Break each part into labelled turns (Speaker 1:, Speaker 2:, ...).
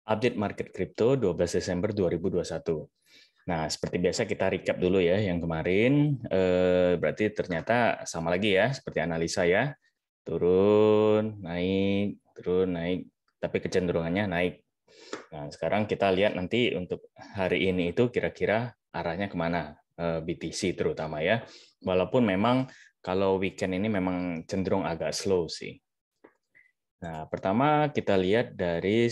Speaker 1: Update market kripto 12 Desember 2021. Nah, seperti biasa kita recap dulu ya yang kemarin. Berarti ternyata sama lagi ya, seperti analisa ya. Turun, naik, tapi kecenderungannya naik. Nah, sekarang kita lihat nanti untuk hari ini itu kira-kira arahnya kemana, BTC terutama ya. Walaupun memang kalau weekend ini memang cenderung agak slow sih. Nah, pertama kita lihat dari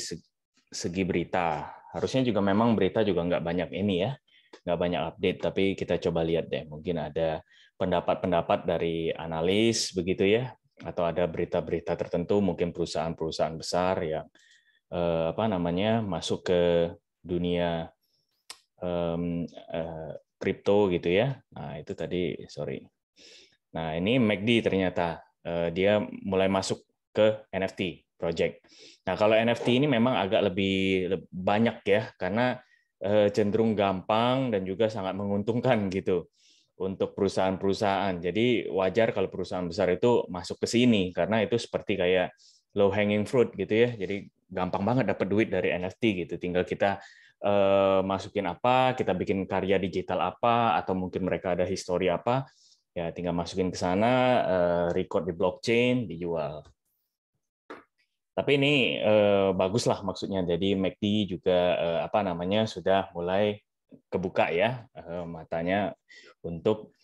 Speaker 1: segi berita. Harusnya juga memang berita juga nggak banyak ini ya, nggak banyak update. Tapi kita coba lihat deh, mungkin ada pendapat-pendapat dari analis begitu ya, atau ada berita-berita tertentu, mungkin perusahaan-perusahaan besar yang masuk ke dunia kripto gitu ya. Nah itu tadi sorry. Nah ini MACD ternyata dia mulai masuk ke NFT project. Nah, kalau NFT ini memang agak lebih banyak ya, karena cenderung gampang dan juga sangat menguntungkan gitu untuk perusahaan-perusahaan. Jadi wajar kalau perusahaan besar itu masuk ke sini, karena itu seperti kayak low hanging fruit gitu ya. Jadi gampang banget dapat duit dari NFT gitu. Tinggal kita masukin apa, kita bikin karya digital apa, atau mungkin mereka ada histori apa, ya tinggal masukin ke sana, record di blockchain, dijual. Tapi ini bagus lah maksudnya. Jadi MACD juga sudah mulai kebuka ya matanya untuk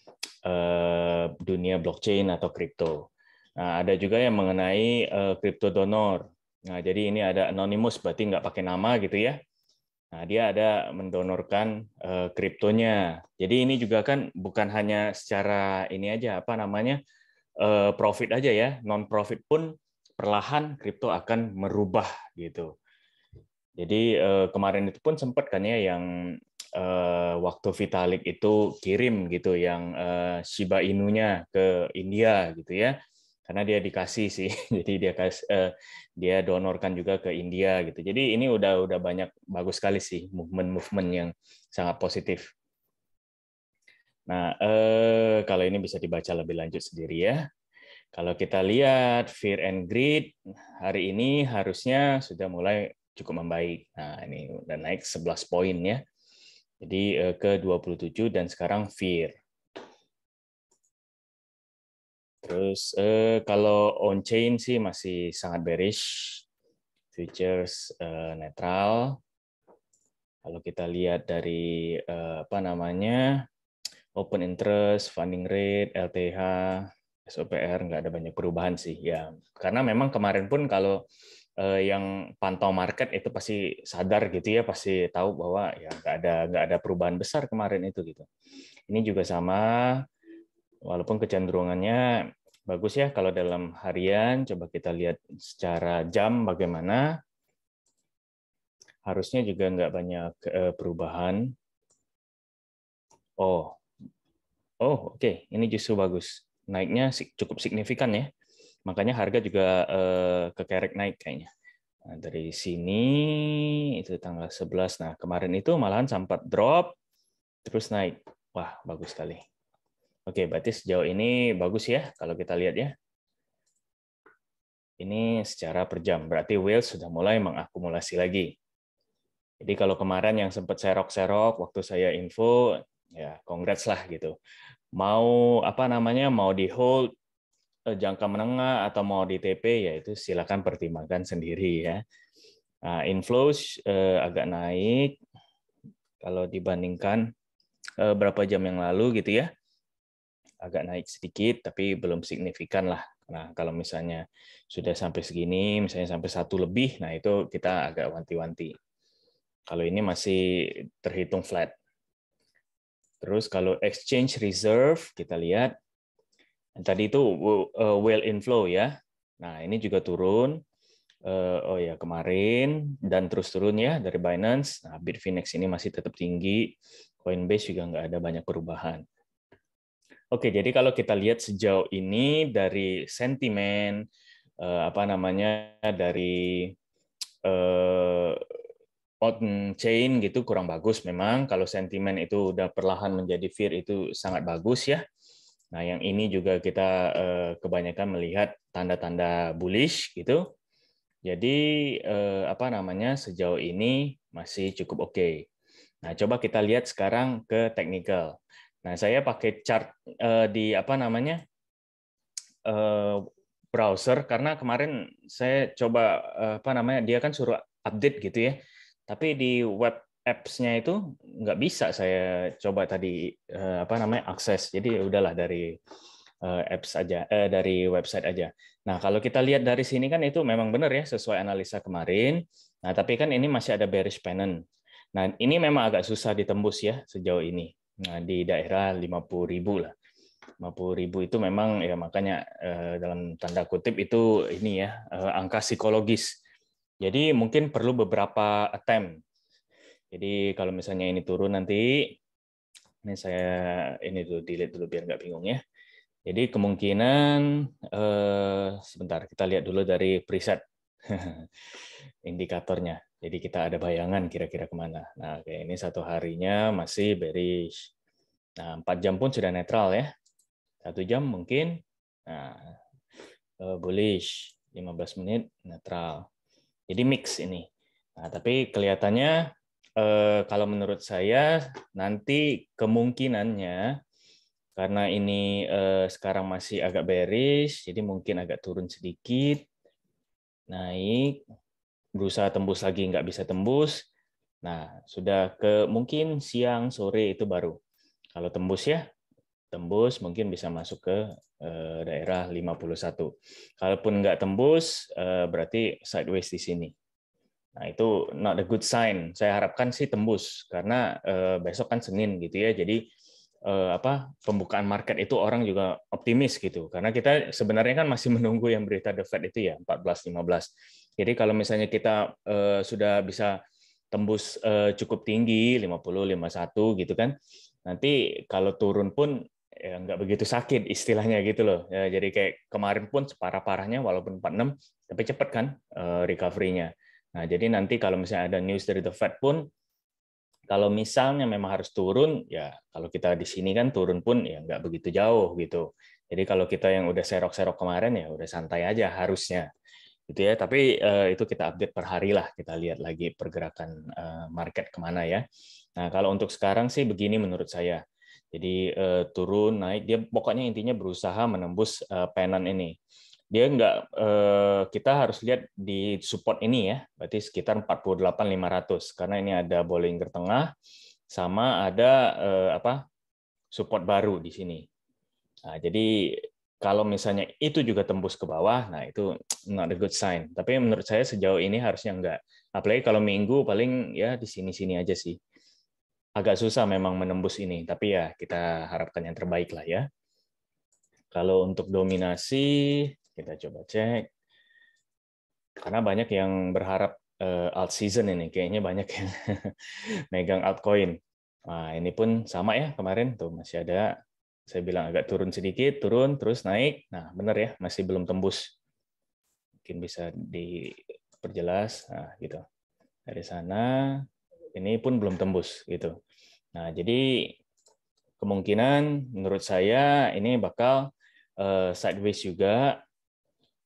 Speaker 1: dunia blockchain atau kripto. Nah, ada juga yang mengenai crypto donor. Nah, jadi ini ada anonymous, berarti nggak pakai nama gitu ya. Nah, dia ada mendonorkan kriptonya. Jadi ini juga kan bukan hanya secara ini aja profit aja ya, non profit pun perlahan kripto akan merubah gitu. Jadi kemarin itu pun sempat kan ya yang waktu Vitalik itu kirim gitu yang Shiba Inu-nya ke India gitu ya. Karena dia dikasih sih. Jadi dia donorkan juga ke India gitu. Jadi ini udah banyak bagus sekali sih movement-movement yang sangat positif. Nah, kalau ini bisa dibaca lebih lanjut sendiri ya. Kalau kita lihat fear and greed hari ini harusnya sudah mulai cukup membaik. Nah, ini udah naik 11 poin ya. Jadi ke 27 dan sekarang fear. Terus kalau on chain sih masih sangat bearish. Futures netral. Kalau kita lihat dari open interest, funding rate, LTH, SOPR nggak ada banyak perubahan sih ya, karena memang kemarin pun kalau yang pantau market itu pasti sadar gitu ya, pasti tahu bahwa ya nggak ada perubahan besar kemarin itu gitu. Ini juga sama, walaupun kecenderungannya bagus ya kalau dalam harian. Coba kita lihat secara jam bagaimana, harusnya juga nggak banyak perubahan. Oke. Ini justru bagus, naiknya cukup signifikan ya. Makanya harga juga kekerek naik kayaknya. Nah, dari sini itu tanggal 11. Nah, kemarin itu malahan sempat drop terus naik. Wah, bagus sekali. Oke, berarti sejauh ini bagus ya kalau kita lihat ya. Ini secara per jam, berarti whale sudah mulai mengakumulasi lagi. Jadi kalau kemarin yang sempat serok-serok waktu saya info, ya congrats lah gitu. Mau mau di hold jangka menengah atau mau di TP, ya itu silakan pertimbangkan sendiri ya. Nah, inflows agak naik kalau dibandingkan berapa jam yang lalu gitu ya, agak naik sedikit tapi belum signifikan lah. Nah kalau misalnya sudah sampai segini, misalnya sampai 1 lebih, nah itu kita agak wanti-wanti. Kalau ini masih terhitung flat. Terus kalau exchange reserve kita lihat tadi itu whale inflow ya. Nah ini juga turun. Kemarin dan terus turun ya dari Binance. Nah, Bitfinex ini masih tetap tinggi. Coinbase juga nggak ada banyak perubahan. Oke, jadi kalau kita lihat sejauh ini dari sentimen dari on chain gitu kurang bagus memang. Kalau sentimen itu udah perlahan menjadi fear itu sangat bagus ya. Nah, yang ini juga kita kebanyakan melihat tanda-tanda bullish gitu. Jadi apa namanya, sejauh ini masih cukup oke. Nah, coba kita lihat sekarang ke technical. Nah, saya pakai chart di apa namanya, browser, karena kemarin saya coba apa namanya, dia kan suruh update gitu ya, tapi di web apps-nya itu nggak bisa saya coba tadi apa namanya, akses. Jadi udahlah dari apps aja, dari website aja. Nah, kalau kita lihat dari sini kan itu memang benar ya, sesuai analisa kemarin. Nah, tapi kan ini masih ada bearish pennant. Nah, ini memang agak susah ditembus ya sejauh ini. Nah, di daerah 50.000 lah. 50.000 itu memang ya, makanya dalam tanda kutip itu ini ya, angka psikologis. Jadi mungkin perlu beberapa attempt. Jadi kalau misalnya ini turun nanti, ini saya ini dulu delete dulu biar nggak bingung ya. Jadi kemungkinan sebentar kita lihat dulu dari preset indikatornya. Jadi kita ada bayangan kira-kira kemana. Nah, kayak ini satu harinya masih bearish. Nah, 4 jam pun sudah netral ya. 1 jam mungkin. Nah, bullish, 15 menit netral. Jadi mix ini. Nah, tapi kelihatannya kalau menurut saya nanti kemungkinannya, karena ini sekarang masih agak bearish, jadi mungkin agak turun sedikit, naik, berusaha tembus lagi nggak bisa tembus. Nah, sudah ke mungkin siang sore itu baru. Kalau tembus ya, tembus mungkin bisa masuk ke daerah 51. Kalaupun nggak tembus, berarti sideways di sini. Nah, itu not a good sign. Saya harapkan sih tembus, karena besok kan Senin gitu ya. Jadi apa, pembukaan market itu orang juga optimis gitu. Karena kita sebenarnya kan masih menunggu yang berita The Fed itu ya, 14-15. Jadi kalau misalnya kita sudah bisa tembus cukup tinggi, 50, 51 gitu kan, nanti kalau turun pun ya nggak begitu sakit istilahnya gitu loh. Ya, jadi kayak kemarin pun separah-parahnya walaupun 46, tapi cepat kan recovery-nya. Nah, jadi nanti kalau misalnya ada news dari The Fed pun, kalau misalnya memang harus turun, ya kalau kita di sini kan turun pun ya nggak begitu jauh gitu. Jadi kalau kita yang udah serok-serok kemarin ya udah santai aja harusnya gitu ya. Tapi itu kita update per hari lah, kita lihat lagi pergerakan market kemana ya. Nah, kalau untuk sekarang sih begini menurut saya. Jadi turun naik, dia pokoknya intinya berusaha menembus pennant ini. Dia nggak, kita harus lihat di support ini ya, berarti sekitar 48.500, karena ini ada Bollinger Tengah sama ada apa, support baru di sini. Nah, jadi kalau misalnya itu juga tembus ke bawah, nah itu not a good sign. Tapi menurut saya sejauh ini harusnya enggak. Apalagi kalau minggu paling ya di sini-sini aja sih. Agak susah memang menembus ini, tapi ya kita harapkan yang terbaik lah ya. Kalau untuk dominasi, kita coba cek. Karena banyak yang berharap alt season ini, kayaknya banyak yang megang altcoin. Nah, ini pun sama ya kemarin tuh masih ada, saya bilang agak turun sedikit, turun terus naik. Nah, benar ya, masih belum tembus. Mungkin bisa diperjelas, nah gitu. Dari sana ini pun belum tembus gitu. Nah, jadi kemungkinan menurut saya ini bakal sideways juga.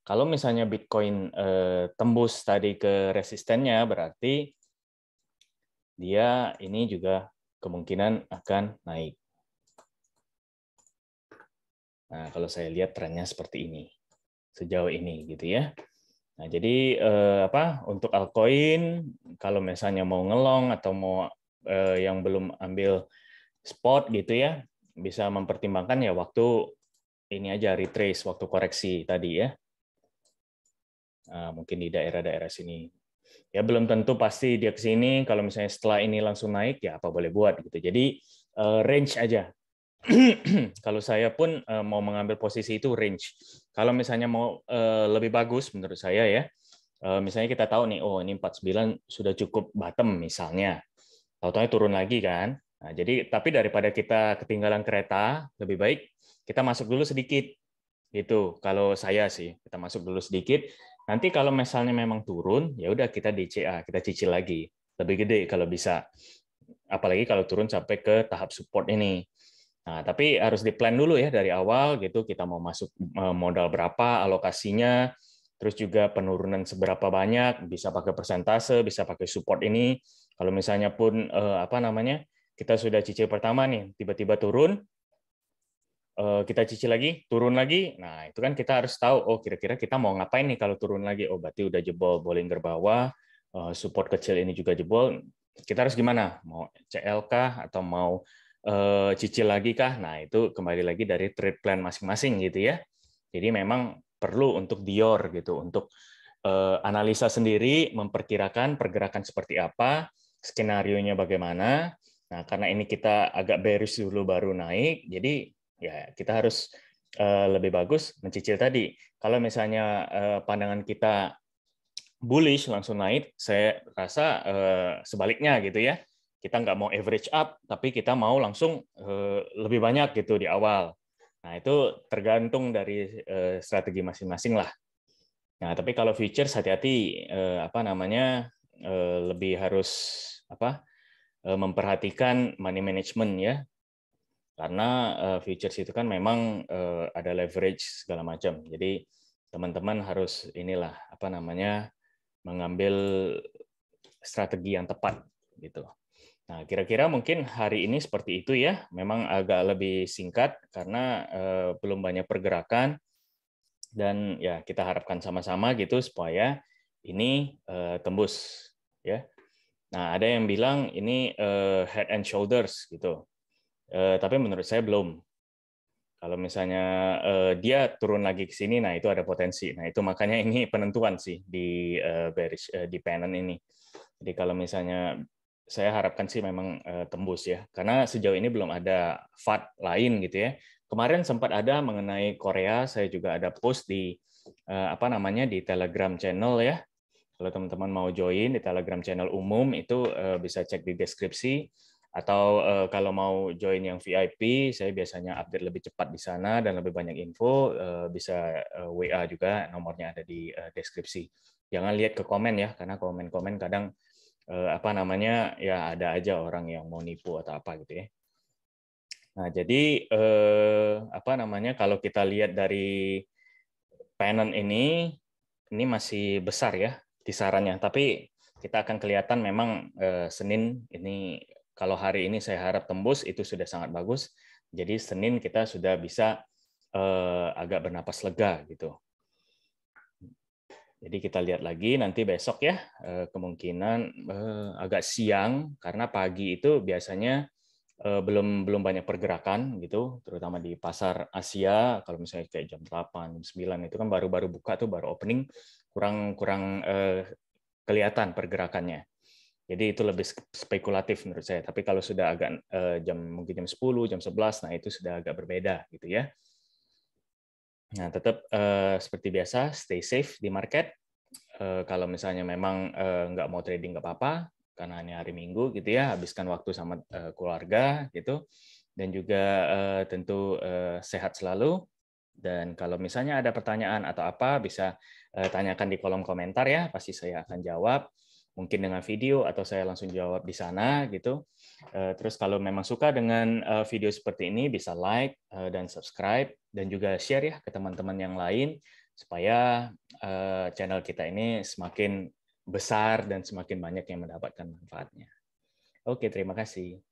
Speaker 1: Kalau misalnya Bitcoin tembus tadi ke resistennya, berarti dia ini juga kemungkinan akan naik. Nah, kalau saya lihat trennya seperti ini sejauh ini gitu ya. Nah, jadi apa, untuk altcoin kalau misalnya mau ngelong atau mau yang belum ambil spot gitu ya, bisa mempertimbangkan ya waktu ini aja retrace, waktu koreksi tadi ya. Nah, mungkin di daerah-daerah sini. Ya belum tentu pasti dia ke sini, kalau misalnya setelah ini langsung naik ya apa boleh buat gitu. Jadi range aja. Kalau saya pun mau mengambil posisi itu range. Kalau misalnya mau lebih bagus menurut saya ya, misalnya kita tahu nih, oh ini 49 sudah cukup bottom misalnya, tahu-tahu turun lagi kan. Nah, jadi tapi daripada kita ketinggalan kereta, lebih baik kita masuk dulu sedikit. Gitu. Kalau saya sih, kita masuk dulu sedikit. Nanti kalau misalnya memang turun, ya udah kita DCA, kita cicil lagi. Lebih gede kalau bisa. Apalagi kalau turun sampai ke tahap support ini. Nah, tapi harus di-plan dulu ya dari awal gitu, kita mau masuk modal berapa, alokasinya, terus juga penurunan seberapa banyak, bisa pakai persentase, bisa pakai support ini. Kalau misalnya pun apa namanya, kita sudah cicil pertama nih, tiba-tiba turun, kita cicil lagi, turun lagi. Nah, itu kan kita harus tahu, oh kira-kira kita mau ngapain nih kalau turun lagi. Oh, berarti udah jebol Bollinger bawah, support kecil ini juga jebol. Kita harus gimana? Mau CL kah atau mau cicil lagi kah? Nah, itu kembali lagi dari trade plan masing-masing gitu ya. Jadi memang perlu untuk Dior gitu, untuk analisa sendiri, memperkirakan pergerakan seperti apa, skenario-nya bagaimana. Nah, karena ini kita agak bearish dulu baru naik, jadi ya kita harus lebih bagus mencicil tadi. Kalau misalnya pandangan kita bullish langsung naik, saya rasa sebaliknya gitu ya. Kita nggak mau average up, tapi kita mau langsung lebih banyak gitu di awal. Nah, itu tergantung dari strategi masing-masing lah. Nah, tapi kalau futures hati-hati apa namanya lebih harus apa memperhatikan money management ya. Karena futures itu kan memang ada leverage segala macam. Jadi teman-teman harus inilah apa namanya mengambil strategi yang tepat gitu. Nah, kira-kira mungkin hari ini seperti itu ya. Memang agak lebih singkat karena belum banyak pergerakan dan ya kita harapkan sama-sama gitu supaya ini tembus ya. Nah, ada yang bilang ini head and shoulders gitu. Tapi menurut saya belum. Kalau misalnya dia turun lagi ke sini, nah itu ada potensi. Nah itu makanya ini penentuan sih di bearish di pennant ini. Jadi kalau misalnya saya harapkan sih memang tembus ya, karena sejauh ini belum ada FAT lain gitu ya. Kemarin sempat ada mengenai Korea, saya juga ada post di apa namanya di Telegram channel ya. Kalau teman-teman mau join di Telegram channel umum itu bisa cek di deskripsi. Atau kalau mau join yang VIP, saya biasanya update lebih cepat di sana dan lebih banyak info, bisa WA juga, nomornya ada di deskripsi. Jangan lihat ke komen ya, karena komen-komen kadang apa namanya ya ada aja orang yang mau nipu atau apa gitu ya. Nah jadi apa namanya kalau kita lihat dari pennant ini masih besar ya kisarannya, tapi kita akan kelihatan memang Senin ini kalau hari ini saya harap tembus itu sudah sangat bagus. Jadi Senin kita sudah bisa agak bernapas lega gitu. Jadi kita lihat lagi nanti besok ya kemungkinan agak siang karena pagi itu biasanya belum banyak pergerakan gitu, terutama di pasar Asia. Kalau misalnya kayak jam 8, jam 9 itu kan baru buka tuh, baru opening, kurang kelihatan pergerakannya. Jadi itu lebih spekulatif menurut saya. Tapi kalau sudah agak mungkin jam 10, jam 11, nah itu sudah agak berbeda gitu ya. Nah, tetap seperti biasa stay safe di market. Kalau misalnya memang nggak mau trading nggak apa-apa, karena ini hari Minggu gitu ya, habiskan waktu sama keluarga gitu, dan juga tentu sehat selalu. Dan kalau misalnya ada pertanyaan atau apa, bisa tanyakan di kolom komentar ya, pasti saya akan jawab. Mungkin dengan video atau saya langsung jawab di sana gitu. Terus kalau memang suka dengan video seperti ini, bisa like dan subscribe, dan juga share ya ke teman-teman yang lain, supaya channel kita ini semakin besar dan semakin banyak yang mendapatkan manfaatnya. Oke, terima kasih.